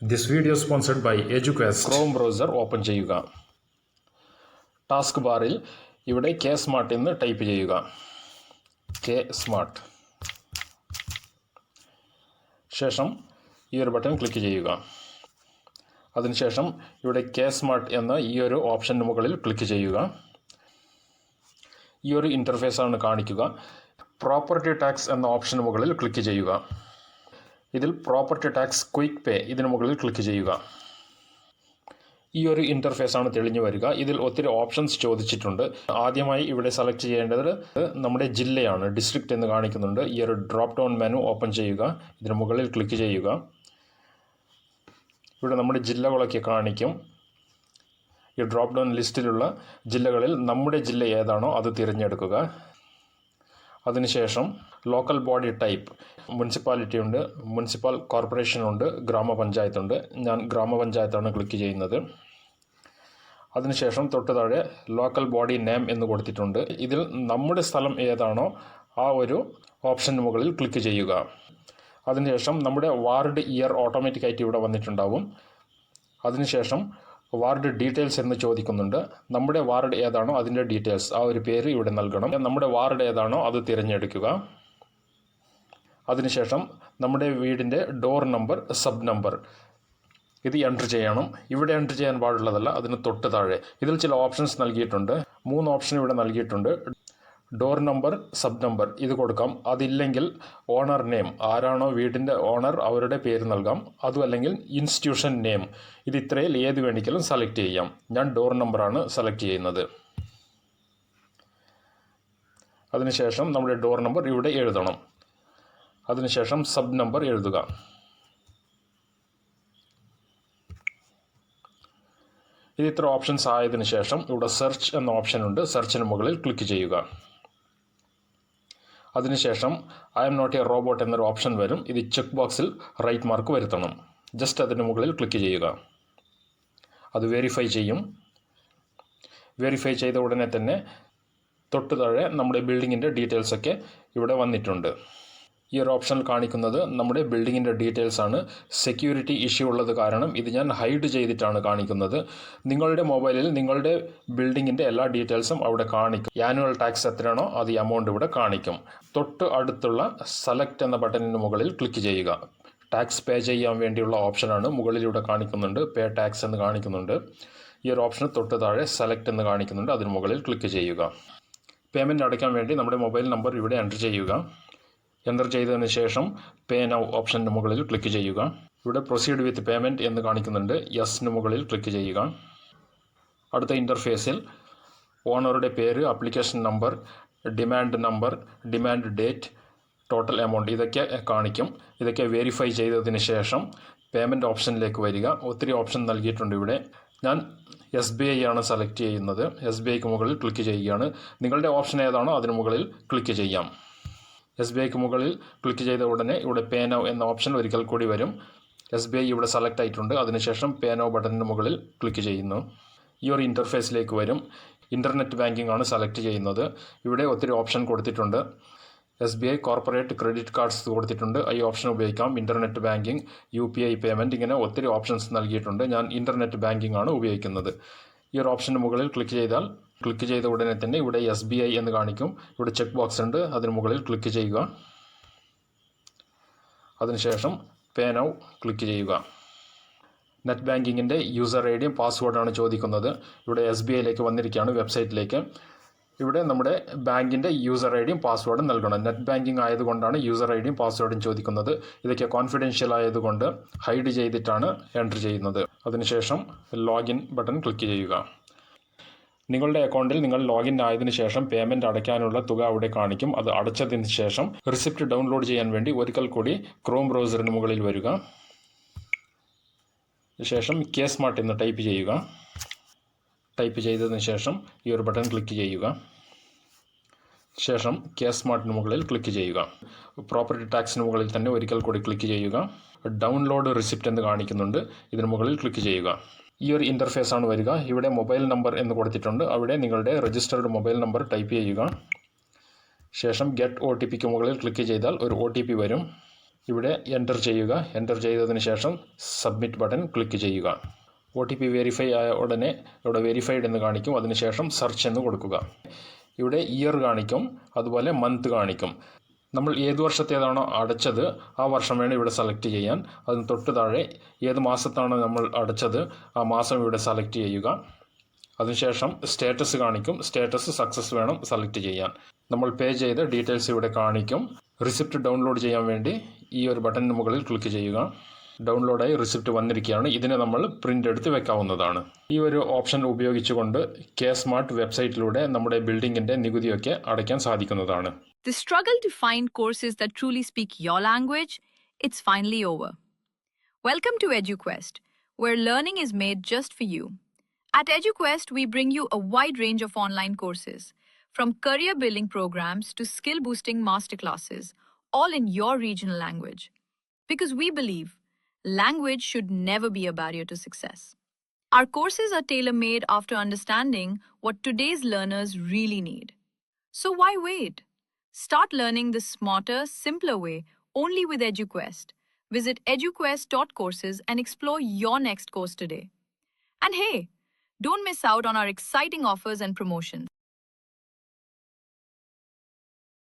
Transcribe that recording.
This video is sponsored by EduQuest. Chrome browser open ചെയ്യുക. Task ബാറിൽ ഇവിടെ K smart എന്ന് ടൈപ്പ് ചെയ്യുക. K smart. ശേഷം ഈ ഒരു ബട്ടൺ ക്ലിക്ക് ചെയ്യുക. അതിനുശേഷം ഇവിടെ കെ സ്മാർട്ട് എന്ന ഈ ഒരു ഓപ്ഷന് മുകളിൽ ക്ലിക്ക് ചെയ്യുക. ഈ ഒരു ഇൻ്റർഫേസാണ് കാണിക്കുക. പ്രോപ്പർട്ടി ടാക്സ് എന്ന ഓപ്ഷന് മുകളിൽ ക്ലിക്ക് ചെയ്യുക. ഇതിൽ പ്രോപ്പർട്ടി ടാക്സ് ക്വിക്ക് പേ ഇതിന് മുകളിൽ ക്ലിക്ക് ചെയ്യുക. ഈ ഒരു ഇൻ്റർഫേസാണ് തെളിഞ്ഞു വരിക. ഇതിൽ ഒത്തിരി ഓപ്ഷൻസ് ചോദിച്ചിട്ടുണ്ട്. ആദ്യമായി ഇവിടെ സെലക്ട് ചെയ്യേണ്ടത് നമ്മുടെ ജില്ലയാണ്. ഡിസ്ട്രിക്റ്റ് എന്ന് കാണിക്കുന്നുണ്ട്. ഈ ഒരു ഡ്രോപ്പ് ഡൗൺ മെനു ഓപ്പൺ ചെയ്യുക. ഇതിന് മുകളിൽ ക്ലിക്ക് ചെയ്യുക. ഇവിടെ നമ്മുടെ ജില്ലകളൊക്കെ കാണിക്കും. ഈ ഡ്രോപ്പ് ഡൗൺ ലിസ്റ്റിലുള്ള ജില്ലകളിൽ നമ്മുടെ ജില്ല ഏതാണോ അത് തിരഞ്ഞെടുക്കുക. അതിനുശേഷം ലോക്കൽ ബോഡി ടൈപ്പ് മുനിസിപ്പാലിറ്റി ഉണ്ട്, മുനിസിപ്പൽ കോർപ്പറേഷനുണ്ട്, ഗ്രാമപഞ്ചായത്തുണ്ട്. ഞാൻ ഗ്രാമപഞ്ചായത്താണ് ക്ലിക്ക് ചെയ്യുന്നത്. അതിനുശേഷം തൊട്ട് താഴെ ലോക്കൽ ബോഡി നെയിം എന്ന് കൊടുത്തിട്ടുണ്ട്. ഇതിൽ നമ്മുടെ സ്ഥലം ഏതാണോ ആ ഒരു ഓപ്ഷന് മുകളിൽ ക്ലിക്ക് ചെയ്യുക. അതിനുശേഷം നമ്മുടെ വാർഡ് ഇയർ ഓട്ടോമാറ്റിക്കായിട്ട് ഇവിടെ വന്നിട്ടുണ്ടാവും. അതിനുശേഷം വാർഡ് ഡീറ്റെയിൽസ് എന്ന് ചോദിക്കുന്നുണ്ട്. നമ്മുടെ വാർഡ് ഏതാണോ അതിൻ്റെ ഡീറ്റെയിൽസ് ആ ഒരു പേര് ഇവിടെ നൽകണം. നമ്മുടെ വാർഡ് ഏതാണോ അത് തിരഞ്ഞെടുക്കുക. അതിനുശേഷം നമ്മുടെ വീടിൻ്റെ ഡോർ നമ്പർ, സബ് നമ്പർ ഇത് എൻറ്റർ ചെയ്യണം. ഇവിടെ എൻറ്റർ ചെയ്യാൻ പാടുള്ളതല്ല, അതിന് തൊട്ട് താഴെ. ഇതിൽ ചില ഓപ്ഷൻസ് നൽകിയിട്ടുണ്ട്. 3 ഓപ്ഷൻ ഇവിടെ നൽകിയിട്ടുണ്ട്. ഡോർ നമ്പർ, സബ് നമ്പർ ഇത് കൊടുക്കാം. അതില്ലെങ്കിൽ ഓണർ നെയിം, ആരാണോ വീടിൻ്റെ ഓണർ അവരുടെ പേര് നൽകാം. അതുമല്ലെങ്കിൽ ഇൻസ്റ്റിറ്റ്യൂഷൻ നെയിം. ഇത് ഇത്രയിൽ ഏത് വേണമെങ്കിലും സെലക്ട് ചെയ്യാം. ഞാൻ ഡോർ നമ്പറാണ് സെലക്ട് ചെയ്യുന്നത്. അതിനുശേഷം നമ്മുടെ ഡോർ നമ്പർ ഇവിടെ എഴുതണം. അതിനുശേഷം സബ് നമ്പർ എഴുതുക. ഇത് ഇത്ര ഓപ്ഷൻസ് ആയതിനു ശേഷം ഇവിടെ സെർച്ച് എന്ന ഓപ്ഷൻ ഉണ്ട്. സെർച്ചിന് മുകളിൽ ക്ലിക്ക് ചെയ്യുക. അതിനുശേഷം I am not a robot എന്നൊരു ഓപ്ഷൻ വരും. ഇത് ചെക്ക് ബോക്സിൽ റൈറ്റ് മാർക്ക് വരുത്തണം. ജസ്റ്റ് അതിന് മുകളിൽ ക്ലിക്ക് ചെയ്യുക. അത് വെരിഫൈ ചെയ്യും. വെരിഫൈ ചെയ്ത ഉടനെ തന്നെ തൊട്ട് താഴെ നമ്മുടെ ബിൽഡിങ്ങിൻ്റെ ഡീറ്റെയിൽസൊക്കെ ഇവിടെ വന്നിട്ടുണ്ട്. ഈ ഒരു ഓപ്ഷനിൽ കാണിക്കുന്നത് നമ്മുടെ ബിൽഡിങ്ങിൻ്റെ ഡീറ്റെയിൽസ് ആണ്. സെക്യൂരിറ്റി ഇഷ്യൂ ഉള്ളത് കാരണം ഇത് ഞാൻ ഹൈഡ് ചെയ്തിട്ടാണ് കാണിക്കുന്നത്. നിങ്ങളുടെ മൊബൈലിൽ നിങ്ങളുടെ ബിൽഡിങ്ങിൻ്റെ എല്ലാ ഡീറ്റെയിൽസും അവിടെ കാണിക്കും. ആനുവൽ ടാക്സ് എത്രയാണോ അത് എമൗണ്ട് ഇവിടെ കാണിക്കും. തൊട്ട് അടുത്തുള്ള സെലക്ട് എന്ന ബട്ടണിന് മുകളിൽ ക്ലിക്ക് ചെയ്യുക. ടാക്സ് പേ ചെയ്യാൻ വേണ്ടിയുള്ള ഓപ്ഷനാണ്. മുകളിലൂടെ കാണിക്കുന്നുണ്ട് പേ ടാക്സ് എന്ന് കാണിക്കുന്നുണ്ട്. ഈ ഒരു ഓപ്ഷന് തൊട്ട് താഴെ സെലക്ട് എന്ന് കാണിക്കുന്നുണ്ട്. അതിന് മുകളിൽ ക്ലിക്ക് ചെയ്യുക. പേയ്മെൻറ്റ് അടയ്ക്കാൻ വേണ്ടി നമ്മുടെ മൊബൈൽ നമ്പർ ഇവിടെ എൻ്റർ ചെയ്യുക. എൻ്റർ ചെയ്തതിന് ശേഷം പേ നൗ ഓപ്ഷൻ്റെ മുകളിൽ ക്ലിക്ക് ചെയ്യുക. ഇവിടെ പ്രൊസീഡ് വിത്ത് പേയ്മെൻറ്റ് എന്ന് കാണിക്കുന്നുണ്ട്. യെസിന് മുകളിൽ ക്ലിക്ക് ചെയ്യുക. അടുത്ത ഇൻ്റർഫേസിൽ ഓണറുടെ പേര്, application number, demand date, total amount ഇതൊക്കെ കാണിക്കും. ഇതൊക്കെ വെരിഫൈ ചെയ്തതിന് ശേഷം പേയ്മെൻറ്റ് ഓപ്ഷനിലേക്ക് വരിക. ഒത്തിരി ഓപ്ഷൻ നൽകിയിട്ടുണ്ട് ഇവിടെ. ഞാൻ SBI ആണ് സെലക്ട് ചെയ്യുന്നത്. SBIക്ക് മുകളിൽ ക്ലിക്ക് ചെയ്യുകയാണ്. നിങ്ങളുടെ ഓപ്ഷൻ ഏതാണോ അതിന് മുകളിൽ ക്ലിക്ക് ചെയ്യാം. SBIക്ക് മുകളിൽ ക്ലിക്ക് ചെയ്ത ഉടനെ ഇവിടെ പേ നൗ എന്ന ഓപ്ഷൻ ഒരിക്കൽ കൂടി വരും. SBI ഇവിടെ സെലക്ട് ആയിട്ടുണ്ട്. അതിനുശേഷം പേ നൗ ബട്ടണിന് മുകളിൽ ക്ലിക്ക് ചെയ്യുന്നു. ഈ ഒരു ഇൻ്റർഫേസിലേക്ക് വരും. ഇൻ്റർനെറ്റ് ബാങ്കിംഗ് ആണ് സെലക്ട് ചെയ്യുന്നത്. ഇവിടെ ഒത്തിരി ഓപ്ഷൻ കൊടുത്തിട്ടുണ്ട്. SBI കോർപ്പറേറ്റ് ക്രെഡിറ്റ് കാർഡ്സ് കൊടുത്തിട്ടുണ്ട്. ഈ ഓപ്ഷൻ ഉപയോഗിക്കാം. ഇൻ്റർനെറ്റ് ബാങ്കിംഗ്, UPI പേയ്മെൻറ്റ് ഇങ്ങനെ ഒത്തിരി ഓപ്ഷൻസ് നൽകിയിട്ടുണ്ട്. ഞാൻ ഇൻ്റർനെറ്റ് ബാങ്കിംഗ് ആണ് ഉപയോഗിക്കുന്നത്. ഈ ഒരു ഓപ്ഷന് മുകളിൽ ക്ലിക്ക് ചെയ്ത ഉടനെ തന്നെ ഇവിടെ SBI എന്ന് കാണിക്കും. ഇവിടെ ചെക്ക് ബോക്സ് ഉണ്ട്. അതിന് മുകളിൽ ക്ലിക്ക് ചെയ്യുക. അതിനുശേഷം പേ നൗ ക്ലിക്ക് ചെയ്യുക. നെറ്റ് ബാങ്കിങ്ങിൻ്റെ യൂസർ ഐ ഡിയും പാസ്വേഡാണ് ചോദിക്കുന്നത്. ഇവിടെ SBIയിലേക്ക് വന്നിരിക്കുകയാണ്, വെബ്സൈറ്റിലേക്ക്. ഇവിടെ നമ്മുടെ ബാങ്കിൻ്റെ യൂസർ ഐ ഡിയും പാസ്വേഡും നൽകണം. നെറ്റ് ബാങ്കിങ് ആയതുകൊണ്ടാണ് യൂസർ ഐ ഡിയും പാസ്വേഡും ചോദിക്കുന്നത്. ഇതൊക്കെ കോൺഫിഡൻഷ്യൽ ആയതുകൊണ്ട് ഹൈഡ് ചെയ്തിട്ടാണ് എൻ്റർ ചെയ്യുന്നത്. അതിനുശേഷം ലോഗിൻ ബട്ടൺ ക്ലിക്ക് ചെയ്യുക. നിങ്ങളുടെ അക്കൗണ്ടിൽ നിങ്ങൾ ലോഗിൻ ആയതിനു ശേഷം പേയ്മെൻറ്റ് അടയ്ക്കാനുള്ള തുക അവിടെ കാണിക്കും. അത് അടച്ചതിന് ശേഷം റിസിപ്റ്റ് ഡൗൺലോഡ് ചെയ്യാൻ വേണ്ടി ഒരിക്കൽ കൂടി ക്രോം ബ്രൗസറിന് മുകളിൽ വരിക. ശേഷം കെ സ്മാർട്ട് എന്ന് ടൈപ്പ് ചെയ്യുക. ടൈപ്പ് ചെയ്തതിന് ശേഷം ഈ ഒരു ബട്ടൺ ക്ലിക്ക് ചെയ്യുക. ശേഷം കെ സ്മാർട്ടിന് മുകളിൽ ക്ലിക്ക് ചെയ്യുക. പ്രോപ്പർട്ടി ടാക്സിന് മുകളിൽ തന്നെ ഒരിക്കൽ കൂടി ക്ലിക്ക് ചെയ്യുക. ഡൗൺലോഡ് റിസിപ്റ്റ് എന്ന് കാണിക്കുന്നുണ്ട്. ഇതിന് മുകളിൽ ക്ലിക്ക് ചെയ്യുക. ഈ ഒരു ഇൻ്റർഫേസാണ് വരിക. ഇവിടെ മൊബൈൽ നമ്പർ എന്ന് കൊടുത്തിട്ടുണ്ട്. അവിടെ നിങ്ങളുടെ രജിസ്റ്റർഡ് മൊബൈൽ നമ്പർ ടൈപ്പ് ചെയ്യുക. ശേഷം ഗെറ്റ് OTPക്ക് മുകളിൽ ക്ലിക്ക് ചെയ്താൽ ഒരു OTP വരും. ഇവിടെ എൻ്റർ ചെയ്യുക. എൻ്റർ ചെയ്തതിന് ശേഷം സബ്മിറ്റ് ബട്ടൺ ക്ലിക്ക് ചെയ്യുക. OTP വെരിഫൈ ആയ ഉടനെ ഇവിടെ വെരിഫൈഡ് എന്ന് കാണിക്കും. അതിനുശേഷം സെർച്ച് എന്ന് കൊടുക്കുക. ഇവിടെ ഇയർ കാണിക്കും, അതുപോലെ മന്ത് കാണിക്കും. നമ്മൾ ഏത് വർഷത്തേതാണോ അടച്ചത് ആ വർഷം വേണം ഇവിടെ സെലക്ട് ചെയ്യാൻ. അതിന് തൊട്ട് താഴെ ഏത് മാസത്താണോ നമ്മൾ അടച്ചത് ആ മാസം ഇവിടെ സെലക്ട് ചെയ്യുക. അതിനുശേഷം സ്റ്റാറ്റസ് കാണിക്കും. സ്റ്റാറ്റസ് സക്സസ് വേണം സെലക്ട് ചെയ്യാൻ. നമ്മൾ പേ ചെയ്ത ഡീറ്റെയിൽസ് ഇവിടെ കാണിക്കും. റിസിപ്റ്റ് ഡൗൺലോഡ് ചെയ്യാൻ വേണ്ടി ഈ ഒരു ബട്ടണിന് മുകളിൽ ക്ലിക്ക് ചെയ്യുക. ഡൗൺലോഡായി റിസിപ്റ്റ് വന്നിരിക്കുകയാണ്. ഇതിനെ നമ്മൾ പ്രിൻ്റ് എടുത്ത് വെക്കാവുന്നതാണ്. ഈ ഒരു ഓപ്ഷൻ ഉപയോഗിച്ചുകൊണ്ട് K-സ്മാർട്ട് വെബ്സൈറ്റിലൂടെ നമ്മുടെ ബിൽഡിങ്ങിൻ്റെ നികുതിയൊക്കെ അടയ്ക്കാൻ സാധിക്കുന്നതാണ്. The struggle to find courses that truly speak your language, it's finally over. Welcome to EduQuest, where learning is made just for you. At EduQuest, we bring you a wide range of online courses, from career building programs to skill boosting masterclasses, all in your regional language. Because we believe language should never be a barrier to success. Our courses are tailor-made after understanding what today's learners really need. So why wait? Start learning the smarter, simpler way only with EduQuest. Visit eduquest.courses and explore your next course today. And hey, don't miss out on our exciting offers and promotions.